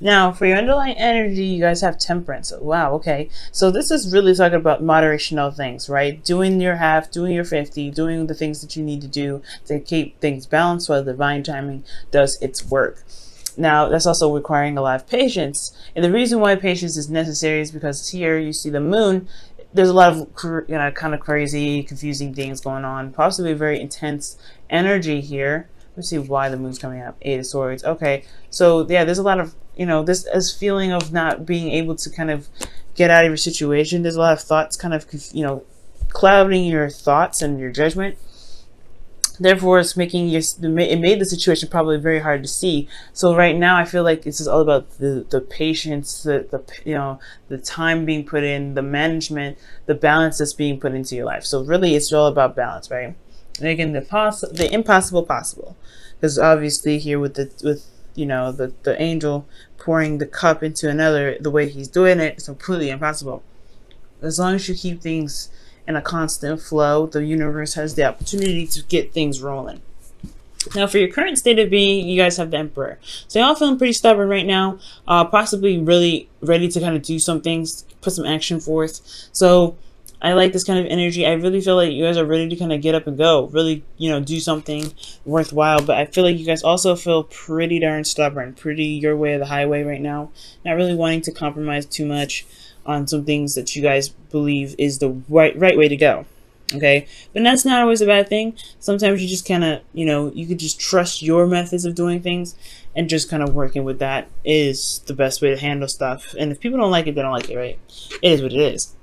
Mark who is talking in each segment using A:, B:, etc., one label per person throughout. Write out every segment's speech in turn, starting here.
A: Now, for your underlying energy, you guys have temperance. Wow, okay. So this is really talking about moderational things, right? Doing your half, doing your 50, doing the things that you need to do to keep things balanced while the divine timing does its work. Now, that's also requiring a lot of patience. And the reason why patience is necessary is because here you see the moon. There's a lot of, kind of crazy, confusing things going on. Possibly very intense energy here. Let's see why the moon's coming up. Eight of Swords. Okay, so yeah, there's a lot of, this feeling of not being able to kind of get out of your situation. There's a lot of thoughts kind of, clouding your thoughts and your judgment. Therefore, it's it made the situation probably very hard to see. So right now, I feel like this is all about the patience, the time being put in, the management, the balance that's being put into your life. So really, it's all about balance, right? Making the impossible possible. Because obviously here with the angel pouring the cup into another, the way he's doing it, it's completely impossible. As long as you keep things in a constant flow, the universe has the opportunity to get things rolling. Now, for your current state of being, you guys have the Emperor. So y'all feeling pretty stubborn right now, possibly really ready to kind of do some things, put some action forth. So I like this kind of energy. I really feel like you guys are ready to kind of get up and go, really, do something worthwhile. But I feel like you guys also feel pretty darn stubborn, pretty your way or the highway right now. Not really wanting to compromise too much on some things that you guys believe is the right way to go. Okay, but that's not always a bad thing. Sometimes you just kind of, you could just trust your methods of doing things, and just kind of working with that is the best way to handle stuff. And if people don't like it, they don't like it, right? It is what it is.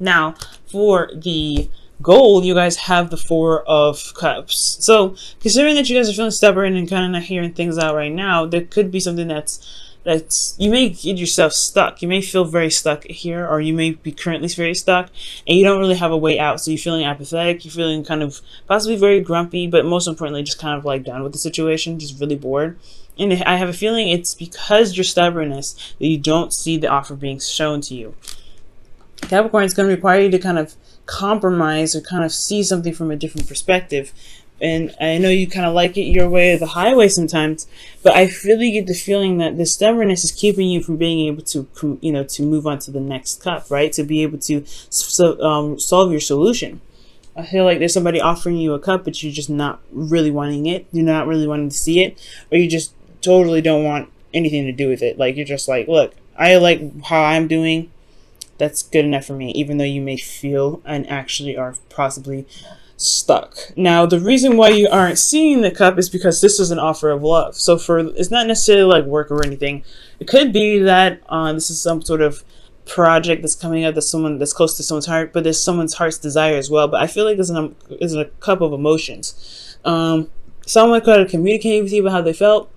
A: Now, for the goal, you guys have the Four of Cups. So, considering that you guys are feeling stubborn and kind of not hearing things out right now, there could be something that's you may get yourself stuck. You may feel very stuck here, or you may be currently very stuck, and you don't really have a way out. So you're feeling apathetic. You're feeling kind of possibly very grumpy, but most importantly, just kind of like done with the situation, just really bored. And I have a feeling it's because your stubbornness that you don't see the offer being shown to you. Capricorn is going to require you to kind of compromise or kind of see something from a different perspective. And I know you kind of like it your way or the highway sometimes, but I really get the feeling that the stubbornness is keeping you from being able to, to move on to the next cup, right? To be able to solve your solution. I feel like there's somebody offering you a cup, but you're just not really wanting it. You're not really wanting to see it, or you just totally don't want anything to do with it. Like, you're just like, look, I like how I'm doing. That's good enough for me, even though you may feel and actually are possibly stuck. Now, the reason why you aren't seeing the cup is because this is an offer of love. So it's not necessarily like work or anything. It could be that this is some sort of project that's coming up that's close to someone's heart, but there's someone's heart's desire as well. But I feel like there's a cup of emotions. Someone could have communicated with you about how they felt.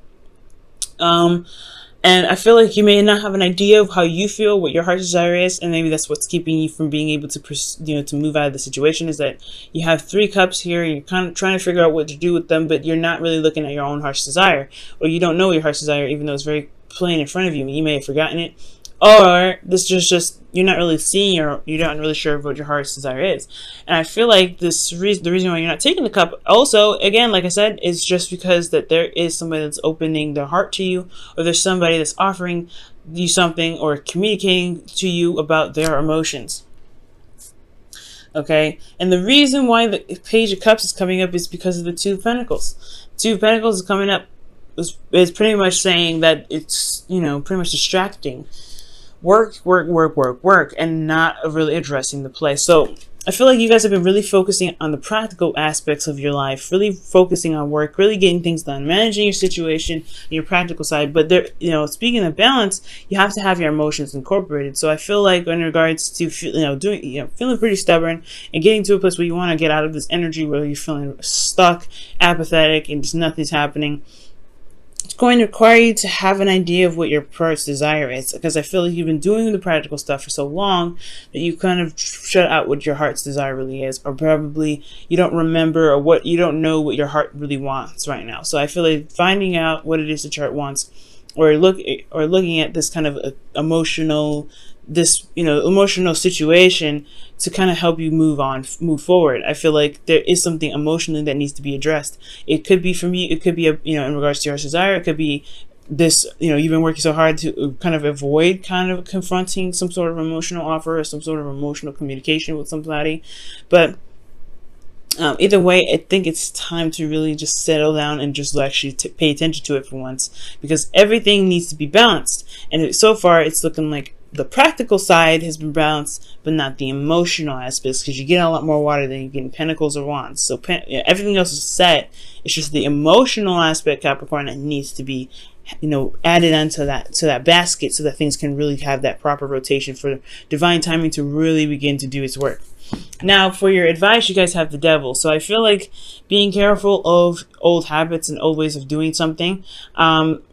A: And I feel like you may not have an idea of how you feel, what your heart's desire is, and maybe that's what's keeping you from being able to, to move out of the situation. Is that you have 3 cups here, and you're kind of trying to figure out what to do with them, but you're not really looking at your own heart's desire, or you don't know your heart's desire, even though it's very plain in front of you. You may have forgotten it, or this is just you're not really seeing, or you're not really sure what your heart's desire is. And I feel like the reason why you're not taking the cup, also, again, like I said, is just because that there is somebody that's opening their heart to you, or there's somebody that's offering you something or communicating to you about their emotions. Okay, and the reason why the Page of Cups is coming up is because of the Two of Pentacles. Two of Pentacles is coming up is pretty much saying that it's, pretty much distracting. Work, and not really addressing the play. So I feel like you guys have been really focusing on the practical aspects of your life, really focusing on work, really getting things done, managing your situation, your practical side. But there, speaking of balance, you have to have your emotions incorporated. So I feel like in regards to, feeling pretty stubborn and getting to a place where you want to get out of this energy where you're feeling stuck, apathetic, and just nothing's happening. It's going to require you to have an idea of what your heart's desire is, because I feel like you've been doing the practical stuff for so long that you kind of shut out what your heart's desire really is, or probably you don't remember, or you don't know what your heart really wants right now. So I feel like finding out what it is that your heart wants, or looking at this kind of emotional situation to kind of help you move forward. I feel like there is something emotionally that needs to be addressed. It could be from you, it could be in regards to your desire, it could be this, you've been working so hard to kind of avoid kind of confronting some sort of emotional offer or some sort of emotional communication with somebody. But either way, I think it's time to really just settle down and just actually pay attention to it for once, because everything needs to be balanced. And so far, it's looking like the practical side has been balanced, but not the emotional aspects, because you get a lot more water than you get in pentacles or wands. So everything else is set. It's just the emotional aspect, Capricorn, that needs to be, added onto that basket, so that things can really have that proper rotation for divine timing to really begin to do its work. Now, for your advice, you guys have the Devil. So I feel like being careful of old habits and old ways of doing something.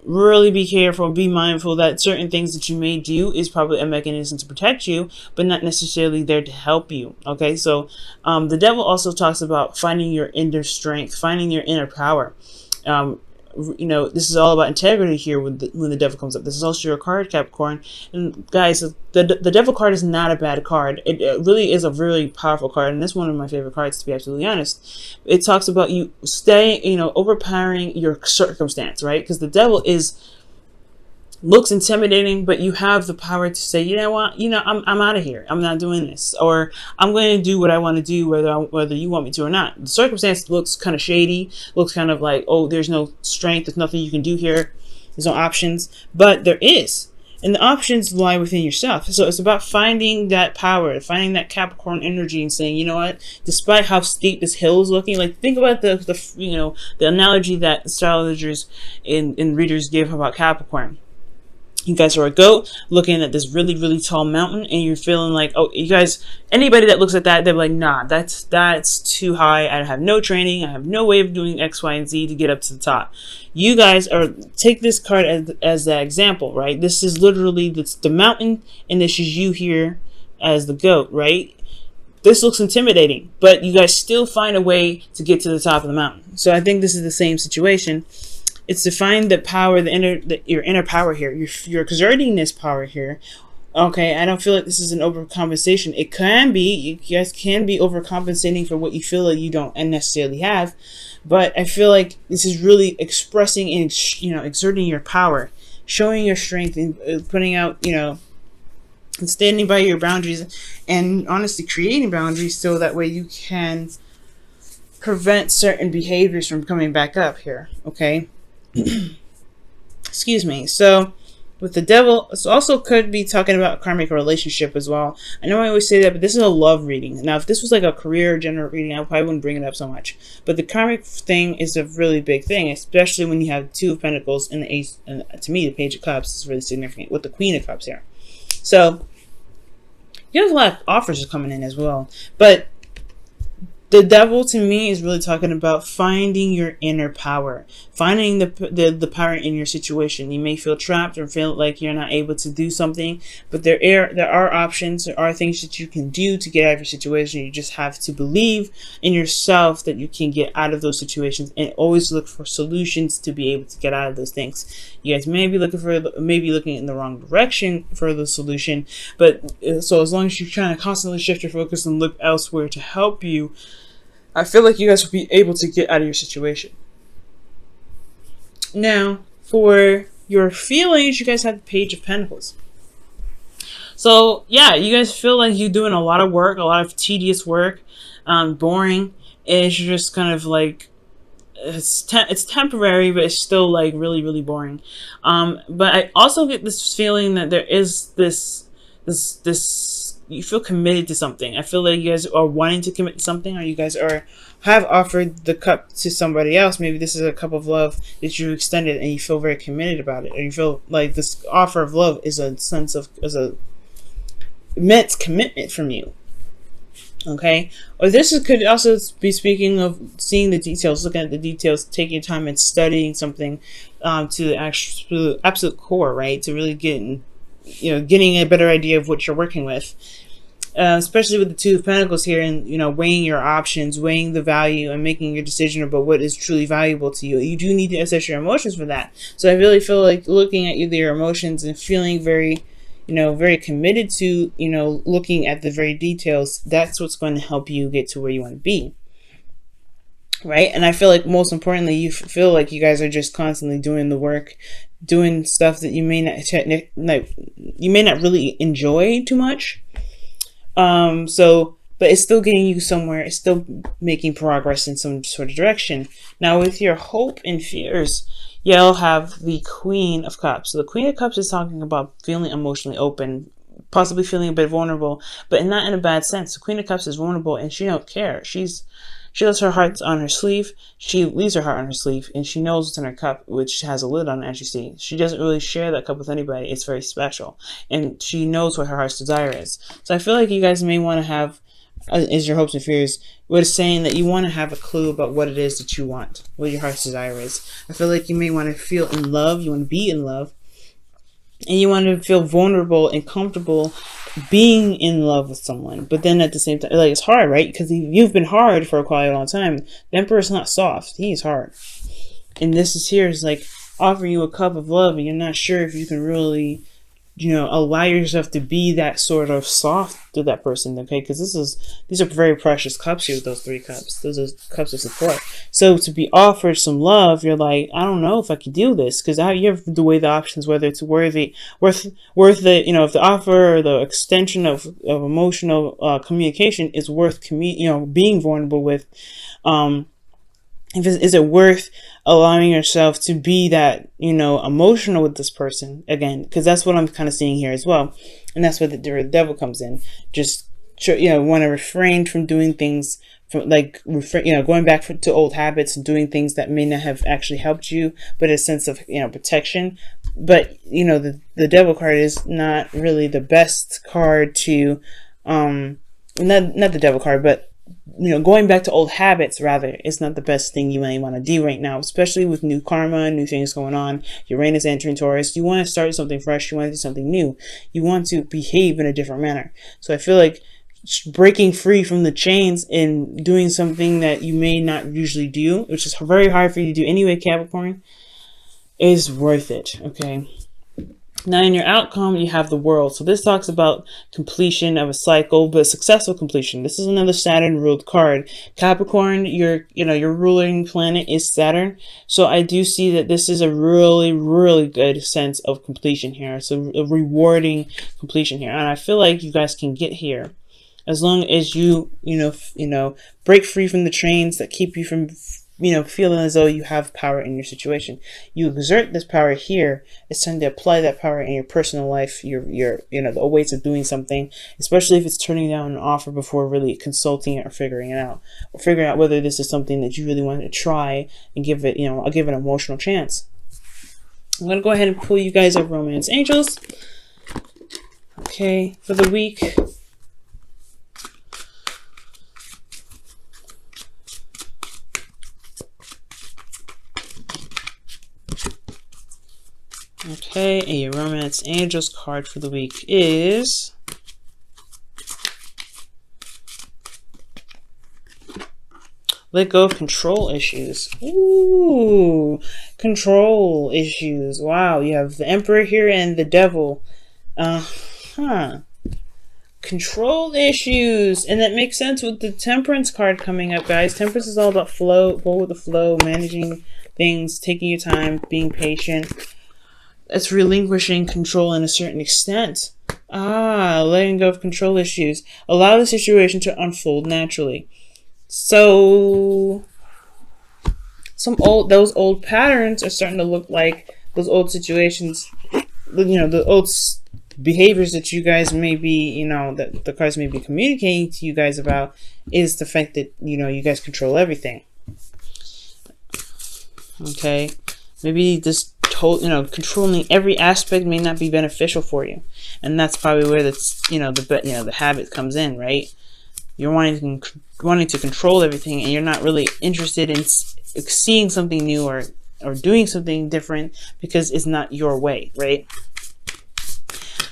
A: Really be careful, be mindful that certain things that you may do is probably a mechanism to protect you, but not necessarily there to help you. Okay, so the Devil also talks about finding your inner strength, finding your inner power. This is all about integrity here when the Devil comes up. This is also your card, Capricorn. And guys, the Devil card is not a bad card. It really is a really powerful card, and this is one of my favorite cards, to be absolutely honest. It talks about you staying, overpowering your circumstance, right? Because the Devil looks intimidating, but you have the power to say, you know what, I'm out of here. I'm not doing this, or I'm going to do what I want to do, whether you want me to or not. The circumstance looks kind of shady, looks kind of like, oh, there's no strength, there's nothing you can do here, there's no options, but there is, and the options lie within yourself. So it's about finding that power, finding that Capricorn energy, and saying, you know what, despite how steep this hill is looking, like think about the analogy that astrologers and readers give about Capricorn. You guys are a goat looking at this really, really tall mountain, and you're feeling like, oh, you guys, anybody that looks at that, they're like, nah, that's too high. I have no training. I have no way of doing X, Y, and Z to get up to the top. You guys take this card as that example, right? This is literally the mountain, and this is you here as the goat, right? This looks intimidating, but you guys still find a way to get to the top of the mountain. So I think this is the same situation. It's to find the power, your inner power here. You're exerting this power here. Okay, I don't feel like this is an overcompensation. It can be. You guys can be overcompensating for what you feel like you don't necessarily have. But I feel like this is really expressing and, exerting your power, showing your strength, and putting out, and standing by your boundaries, and honestly creating boundaries so that way you can prevent certain behaviors from coming back up here. Okay. Excuse me. So with the Devil, it also could be talking about karmic relationship as well. I know I always say that, but this is a love reading. Now, if this was like a career general reading, I probably wouldn't bring it up so much. But the karmic thing is a really big thing, especially when you have Two of Pentacles and the Ace. And to me, the Page of Cups is really significant with the Queen of Cups here. So you have a lot of offers coming in as well. But the Devil, to me, is really talking about finding your inner power, finding the power in your situation. You may feel trapped or feel like you're not able to do something, but there are options. There are things that you can do to get out of your situation. You just have to believe in yourself that you can get out of those situations, and always look for solutions to be able to get out of those things. You guys may be looking in the wrong direction for the solution, but so as long as you're trying to constantly shift your focus and look elsewhere to help you, I feel like you guys will be able to get out of your situation. Now, for your feelings, you guys have the Page of Pentacles. So, yeah, you guys feel like you're doing a lot of work, a lot of tedious work, boring. It's just kind of like, it's temporary, but it's still like really, really boring. But I also get this feeling that there is this you feel committed to something. I feel like you guys are wanting to commit to something, or you guys have offered the cup to somebody else. Maybe this is a cup of love that you extended, and you feel very committed about it, or you feel like this offer of love is a immense commitment from you. Okay, or this could also be speaking of seeing the details, looking at the details, taking time and studying something to the absolute core, right? To really getting a better idea of what you're working with. Especially with the Two of Pentacles here, and weighing your options, weighing the value, and making your decision about what is truly valuable to you. You do need to assess your emotions for that. So I really feel like looking at your emotions and feeling very, very committed to, looking at the very details. That's what's going to help you get to where you want to be. Right? And I feel like most importantly, you feel like you guys are just constantly doing the work, doing stuff that you may not really enjoy too much. But it's still getting you somewhere. It's still making progress in some sort of direction. Now, with your hope and fears, you'll have the Queen of Cups. So the Queen of Cups is talking about feeling emotionally open, possibly feeling a bit vulnerable, but not in a bad sense. The Queen of Cups is vulnerable, and she don't care. She lets her heart on her sleeve. She leaves her heart on her sleeve, and she knows what's in her cup, which has a lid on it, as you see. She doesn't really share that cup with anybody. It's very special, and she knows what her heart's desire is. So I feel like you guys may want to have, is your hopes and fears, what it's saying that you want to have a clue about what it is that you want, what your heart's desire is. I feel like you may want to feel in love. You want to be in love, and you want to feel vulnerable and comfortable being in love with someone. But then at the same time, like, it's hard, right? Because you've been hard for quite a long time. The Emperor's not soft. He's hard. And this is here is like offering you a cup of love, and you're not sure if you can really, allow yourself to be that sort of soft to that person, okay? Because these are very precious cups here with those 3 cups. Those are cups of support. So to be offered some love, you're like, I don't know if I can do this, because you have to weigh the options, whether it's worth the, if the offer or the extension of emotional communication is worth being vulnerable with. Is it worth allowing yourself to be that, emotional with this person again? Because that's what I'm kind of seeing here as well. And that's where the devil comes in. Just, want to refrain from doing things from going back to old habits and doing things that may not have actually helped you, but a sense of, protection. But, the devil card is not really the best card to, not the devil card, but going back to old habits, rather, is not the best thing you may want to do right now, especially with new karma, new things going on. Uranus entering Taurus. You want to start something fresh. You want to do something new. You want to behave in a different manner. So I feel like breaking free from the chains and doing something that you may not usually do, which is very hard for you to do anyway, Capricorn, is worth it, okay? Now, in your outcome, you have the World. So this talks about completion of a cycle, but successful completion. This is another Saturn-ruled card. Capricorn, your ruling planet is Saturn. So I do see that this is a really, really good sense of completion here. It's a rewarding completion here, and I feel like you guys can get here as long as you break free from the chains that keep you from feeling as though you have power in your situation. You exert this power here. It's time to apply that power in your personal life, your the ways of doing something, especially if it's turning down an offer before really consulting it or figuring it out, or figuring out whether this is something that you really want to try and give it, I'll give it an emotional chance. I'm going to go ahead and pull you guys up Romance Angels. Okay, for the week. Okay, and your Romance Angels card for the week is let go of control issues. Ooh, control issues. Wow, you have the Emperor here and the Devil. Control issues. And that makes sense with the Temperance card coming up, guys. Temperance is all about flow, go with the flow, managing things, taking your time, being patient. It's relinquishing control in a certain extent. Letting go of control issues. Allow the situation to unfold naturally. So those old patterns are starting to look like those old situations, the old behaviors that you guys may be, that the cards may be communicating to you guys about, is the fact that, you guys control everything. Okay. Maybe this controlling every aspect may not be beneficial for you, and that's probably where the habit comes in, right? You're wanting to control everything, and you're not really interested in seeing something new or doing something different because it's not your way, right?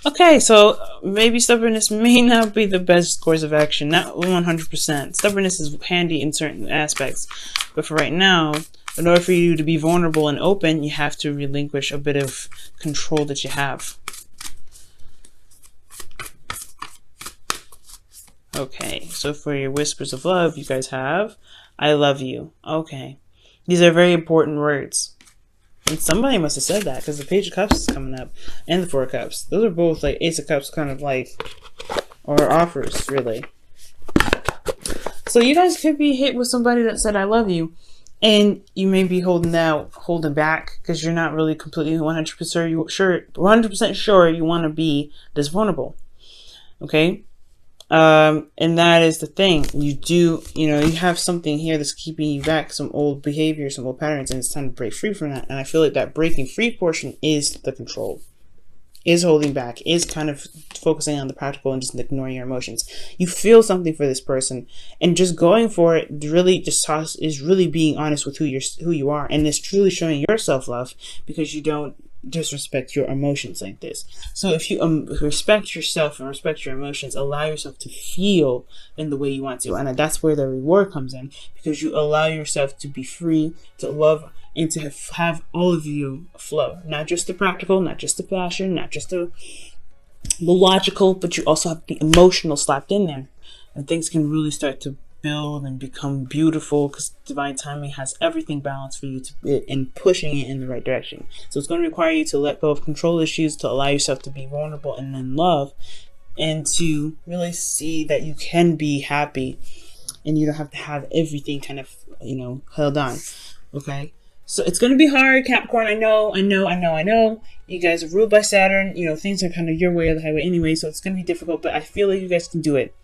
A: Okay, so maybe stubbornness may not be the best course of action, not 100%. Stubbornness is handy in certain aspects, but for right now, in order for you to be vulnerable and open, you have to relinquish a bit of control that you have. Okay, so for your whispers of love, you guys have, I love you. Okay, these are very important words. And somebody must have said that because the Page of Cups is coming up and the Four of Cups. Those are both like Ace of Cups kind of like, or offers really. So you guys could be hit with somebody that said I love you, and you may be holding back because you're not really completely 100% sure you want to be this vulnerable. Okay? And that is the thing. You have something here that's keeping you back, some old behavior, some old patterns, and it's time to break free from that. And I feel like that breaking free portion is the control, is holding back, is kind of focusing on the practical and just ignoring your emotions. You feel something for this person, and just going for it really is really being honest with who you are, and it's truly showing your self-love because you don't disrespect your emotions like this. So if you respect yourself and respect your emotions, allow yourself to feel in the way you want to, and that's where the reward comes in, because you allow yourself to be free to love and to have all of you flow, not just the practical, not just the passion, not just the logical, but you also have the emotional slapped in there, and things can really start to build and become beautiful because divine timing has everything balanced for you and pushing it in the right direction. So it's going to require you to let go of control issues, to allow yourself to be vulnerable and then love, and to really see that you can be happy and you don't have to have everything kind of held on. Okay, so it's going to be hard, Capricorn. I know. You guys are ruled by Saturn. Things are kind of your way or the highway anyway, so it's going to be difficult, but I feel like you guys can do it.